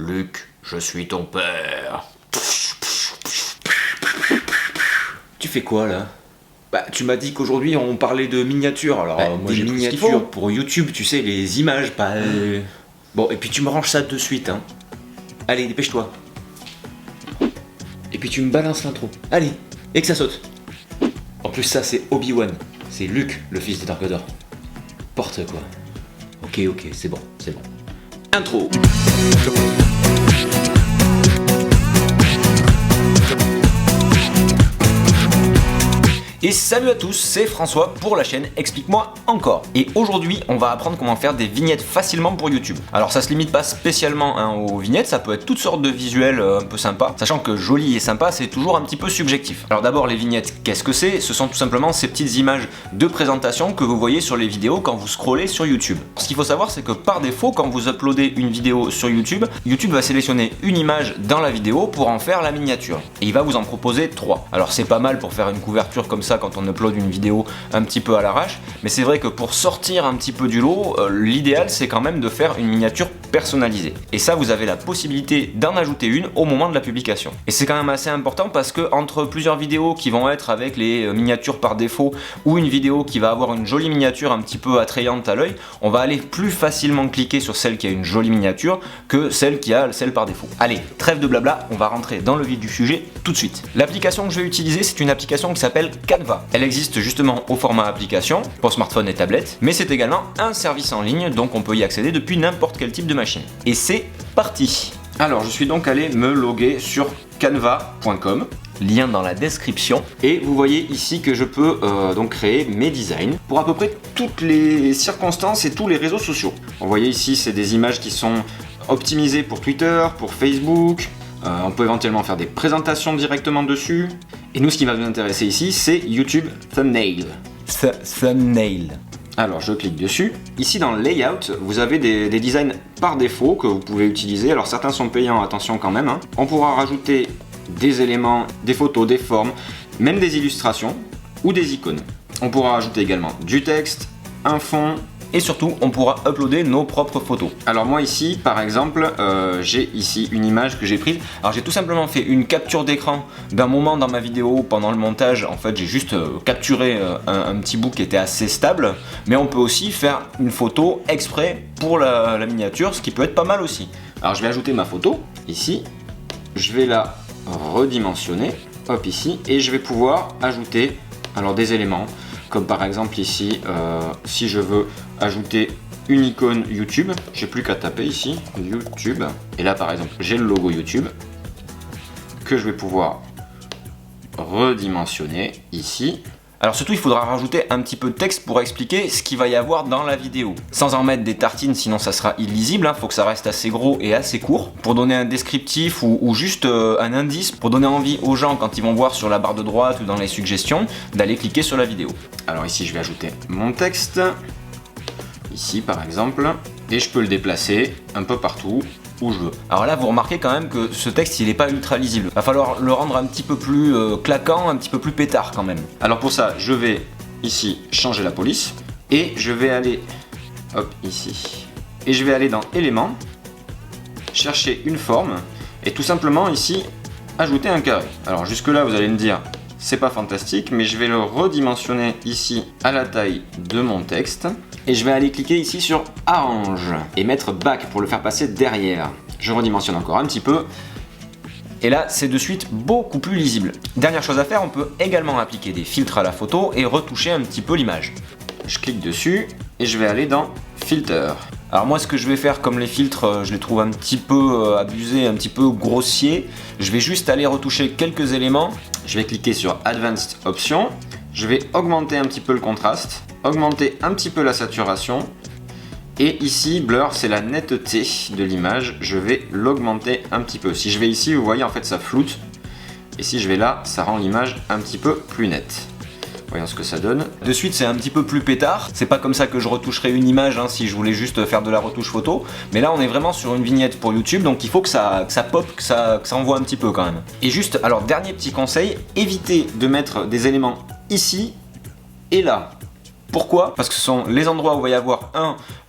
Luc, je suis ton père. Tu fais quoi là? Bah tu m'as dit qu'aujourd'hui on parlait de miniatures, alors moi j'ai des pris ce qu'il faut pour YouTube, tu sais, les images, pas... Bon, et puis tu me ranges ça de suite, hein. Allez, dépêche-toi. Et puis tu me balances l'intro. Allez, et que ça saute. En plus ça c'est Obi-Wan, c'est Luke, le fils de Dark Vador. Porte quoi. Ok, c'est bon. Intro. Et salut à tous, c'est François pour la chaîne Explique-moi encore. Et aujourd'hui, on va apprendre comment faire des vignettes facilement pour YouTube. Alors ça se limite pas spécialement aux vignettes, ça peut être toutes sortes de visuels un peu sympas, sachant que joli et sympa, c'est toujours un petit peu subjectif. Alors d'abord, les vignettes, qu'est-ce que c'est? Ce sont tout simplement ces petites images de présentation que vous voyez sur les vidéos quand vous scrollez sur YouTube. Ce qu'il faut savoir, c'est que par défaut, quand vous uploadez une vidéo sur YouTube, YouTube va sélectionner une image dans la vidéo pour en faire la miniature. Et il va vous en proposer 3. Alors c'est pas mal pour faire une couverture comme ça quand on upload une vidéo un petit peu à l'arrache, mais c'est vrai que pour sortir un petit peu du lot, l'idéal c'est quand même de faire une miniature personnalisée. Et ça, vous avez la possibilité d'en ajouter une au moment de la publication. Et c'est quand même assez important parce que entre plusieurs vidéos qui vont être avec les miniatures par défaut ou une vidéo qui va avoir une jolie miniature un petit peu attrayante à l'œil, on va aller plus facilement cliquer sur celle qui a une jolie miniature que celle qui a celle par défaut. Allez, trêve de blabla, on va rentrer dans le vif du sujet tout de suite. L'application que je vais utiliser, c'est une application qui s'appelle Canva. Elle existe justement au format application pour smartphone et tablette, mais c'est également un service en ligne, donc on peut y accéder depuis n'importe quel type de machine. Et c'est parti. Alors je suis donc allé me loguer sur canva.com, lien dans la description, et vous voyez ici que je peux donc créer mes designs pour à peu près toutes les circonstances et tous les réseaux sociaux. Vous voyez ici, c'est des images qui sont optimisées pour Twitter, pour Facebook. On peut éventuellement faire des présentations directement dessus. Et nous, ce qui va nous intéresser ici, c'est YouTube Thumbnail. Thumbnail. Alors, je clique dessus. Ici, dans le Layout, vous avez des designs par défaut que vous pouvez utiliser. Alors, certains sont payants, attention quand même. On pourra rajouter des éléments, des photos, des formes, même des illustrations ou des icônes. On pourra rajouter également du texte, un fond, et surtout on pourra uploader nos propres photos. Alors moi ici par exemple j'ai ici une image que j'ai prise. Alors j'ai tout simplement fait une capture d'écran d'un moment dans ma vidéo pendant le montage. En fait j'ai juste capturé un petit bout qui était assez stable, mais on peut aussi faire une photo exprès pour la miniature, ce qui peut être pas mal aussi. Alors je vais ajouter ma photo ici, je vais la redimensionner, hop ici, et je vais pouvoir ajouter alors des éléments comme par exemple ici, si je veux ajouter une icône YouTube, j'ai plus qu'à taper ici, YouTube, et là par exemple j'ai le logo YouTube, que je vais pouvoir redimensionner ici. Alors surtout il faudra rajouter un petit peu de texte pour expliquer ce qu'il va y avoir dans la vidéo. Sans en mettre des tartines, sinon ça sera illisible, faut que ça reste assez gros et assez court, pour donner un descriptif ou juste un indice, pour donner envie aux gens quand ils vont voir sur la barre de droite ou dans les suggestions, d'aller cliquer sur la vidéo. Alors ici je vais ajouter mon texte, ici par exemple, et je peux le déplacer un peu partout où je veux. Alors là vous remarquez quand même que ce texte il n'est pas ultra lisible. Va falloir le rendre un petit peu plus claquant, un petit peu plus pétard quand même. Alors pour ça je vais ici changer la police et je vais aller hop ici et je vais aller dans éléments, chercher une forme et tout simplement ici ajouter un carré. Alors jusque là vous allez me dire c'est pas fantastique, mais je vais le redimensionner ici à la taille de mon texte. Et je vais aller cliquer ici sur Arrange et mettre Back pour le faire passer derrière. Je redimensionne encore un petit peu. Et là, c'est de suite beaucoup plus lisible. Dernière chose à faire, on peut également appliquer des filtres à la photo et retoucher un petit peu l'image. Je clique dessus et je vais aller dans Filter. Alors moi ce que je vais faire, comme les filtres je les trouve un petit peu abusés, un petit peu grossiers, je vais juste aller retoucher quelques éléments. Je vais cliquer sur Advanced Options, je vais augmenter un petit peu le contraste, augmenter un petit peu la saturation, et ici Blur c'est la netteté de l'image, je vais l'augmenter un petit peu. Si je vais ici vous voyez en fait ça floute, et si je vais là ça rend l'image un petit peu plus nette. Voyons ce que ça donne. De suite c'est un petit peu plus pétard, c'est pas comme ça que je retoucherai une image si je voulais juste faire de la retouche photo, mais là on est vraiment sur une vignette pour YouTube, donc il faut que ça pop, que ça envoie un petit peu quand même. Et juste, alors dernier petit conseil, évitez de mettre des éléments ici et là. Pourquoi? Parce que ce sont les endroits où il va y avoir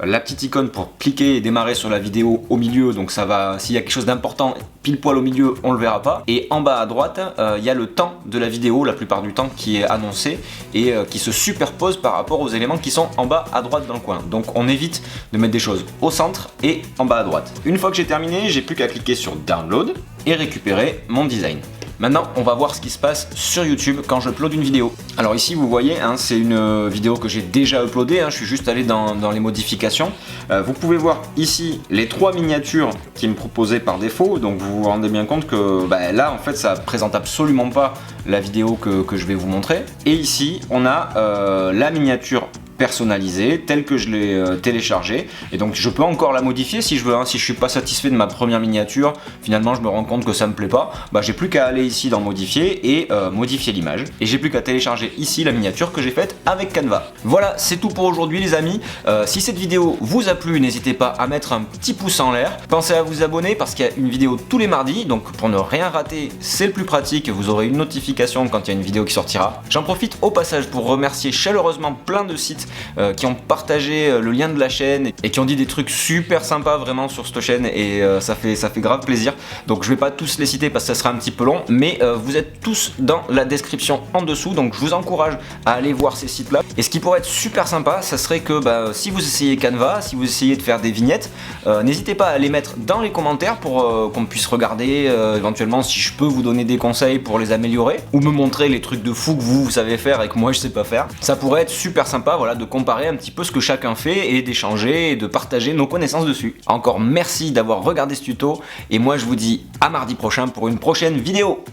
la petite icône pour cliquer et démarrer sur la vidéo au milieu, donc ça va, s'il y a quelque chose d'important pile poil au milieu, on le verra pas. Et en bas à droite, il y a le temps de la vidéo, la plupart du temps, qui est annoncé et qui se superpose par rapport aux éléments qui sont en bas à droite dans le coin. Donc on évite de mettre des choses au centre et en bas à droite. Une fois que j'ai terminé, j'ai plus qu'à cliquer sur Download et récupérer mon design. Maintenant, on va voir ce qui se passe sur YouTube quand je upload une vidéo. Alors ici, vous voyez, c'est une vidéo que j'ai déjà uploadée, je suis juste allé dans les modifications. Vous pouvez voir ici les 3 miniatures qui me proposaient par défaut, donc vous vous rendez bien compte que là, en fait, ça présente absolument pas la vidéo que je vais vous montrer. Et ici, on a la miniature personnalisée telle que je l'ai téléchargée, et donc je peux encore la modifier si je veux, si je suis pas satisfait de ma première miniature, finalement je me rends compte que ça me plaît pas, j'ai plus qu'à aller ici dans modifier et modifier l'image, et j'ai plus qu'à télécharger ici la miniature que j'ai faite avec Canva. Voilà, c'est tout pour aujourd'hui les amis. Si cette vidéo vous a plu, n'hésitez pas à mettre un petit pouce en l'air, pensez à vous abonner parce qu'il y a une vidéo tous les mardis, donc pour ne rien rater, c'est le plus pratique, vous aurez une notification quand il y a une vidéo qui sortira. J'en profite au passage pour remercier chaleureusement plein de sites qui ont partagé le lien de la chaîne et qui ont dit des trucs super sympas vraiment sur cette chaîne, et ça fait grave plaisir. Donc je vais pas tous les citer parce que ça sera un petit peu long, mais vous êtes tous dans la description en dessous, donc je vous encourage à aller voir ces sites là. Et ce qui pourrait être super sympa, ça serait que si vous essayez Canva, si vous essayez de faire des vignettes, n'hésitez pas à les mettre dans les commentaires pour qu'on puisse regarder éventuellement si je peux vous donner des conseils pour les améliorer, ou me montrer les trucs de fou que vous savez faire et que moi je sais pas faire. Ça pourrait être super sympa, voilà, de comparer un petit peu ce que chacun fait et d'échanger et de partager nos connaissances dessus. Encore merci d'avoir regardé ce tuto, et moi je vous dis à mardi prochain pour une prochaine vidéo.